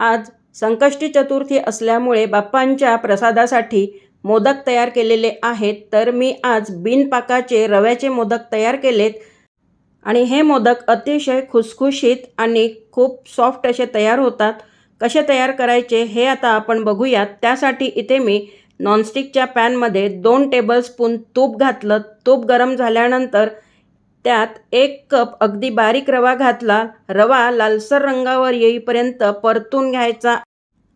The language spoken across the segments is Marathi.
आज संकष्टी चतुर्थी असल्यामुळे बाप्पांच्या प्रसादासाठी मोदक तयार केलेले आहेत. तर मी आज बिनपाकाचे रव्याचे मोदक तयार केलेत आणि हे मोदक अतिशय खुसखुशीत आणि खूप सॉफ्ट असे तयार होतात. कसे तयार करायचे हे आता आपण बघूयात. त्यासाठी इथे मी नॉनस्टिकच्या पॅनमध्ये 2 टेबलस्पून तूप घातलं. तूप गरम झाल्यानंतर त्यात 1 कप अगदी बारीक रवा घातला. रवा लालसर रंगावर येईपर्यंत परतून घ्यायचा.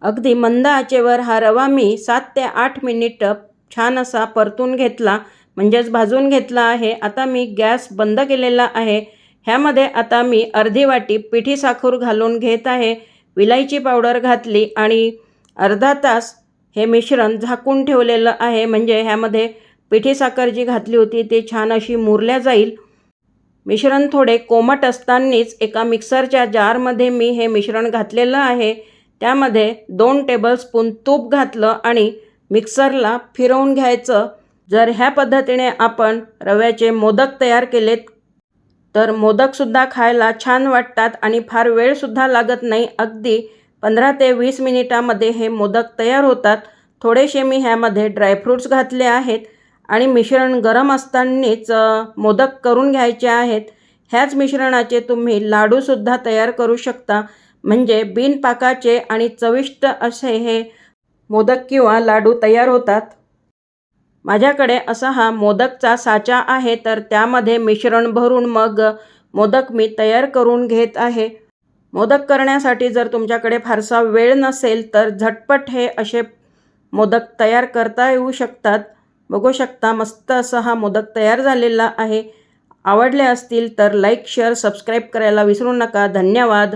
अगदी मंद आचेवर हा रवा मी 7 ते 8 मिनिटं छान असा परतून घेतला, म्हणजेच भाजून घेतला आहे. आता मी गॅस बंद केलेला आहे. ह्यामध्ये आता मी अर्धी वाटी पिठी साखर घालून घेत आहे. विलायची पावडर घातली आणि अर्धा तास हे मिश्रण झाकून ठेवलेलं आहे, म्हणजे ह्यामध्ये पिठी साखर जी घातली होती ती छान अशी मुरल्या जाईल. मिश्रण थोडे कोमट असतानाच एका मिक्सरच्या जारमध्ये मी हे मिश्रण घातलेलं आहे. त्यामध्ये 2 टेबलस्पून तूप घातलं आणि मिक्सरला फिरवून घ्यायचं. जर ह्या पद्धतीने आपण रव्याचे मोदक तयार केलेत तर मोदकसुद्धा खायला छान वाटतात आणि फार वेळसुद्धा लागत नाही. अगदी 15 ते 20 मिनिटामध्ये हे मोदक तयार होतात. थोडेसे मी ह्यामध्ये ड्रायफ्रूट्स घातले आहेत आणि मिश्रण गरम असतानाच मोदक करून घ्यायचे आहेत. ह्याच मिश्रणाचे तुम्ही लाडूसुद्धा तयार करू शकता, म्हणजे बिनपाकाचे आणि चविष्ट असे हे मोदक किंवा लाडू तयार होतात. माझ्याकडे असा हा मोदकचा साचा आहे, तर त्यामध्ये मिश्रण भरून मग मोदक मी तयार करून घेत आहे. मोदक करण्यासाठी जर तुमच्याकडे फारसा वेळ नसेल तर झटपट हे असे मोदक तयार करता येऊ शकतात. बघू शकता मस्त असा हा मोदक तयार झालेला आहे. आवडले असतील तर लाईक, शेअर, सबस्क्राईब करायला विसरू नका. धन्यवाद.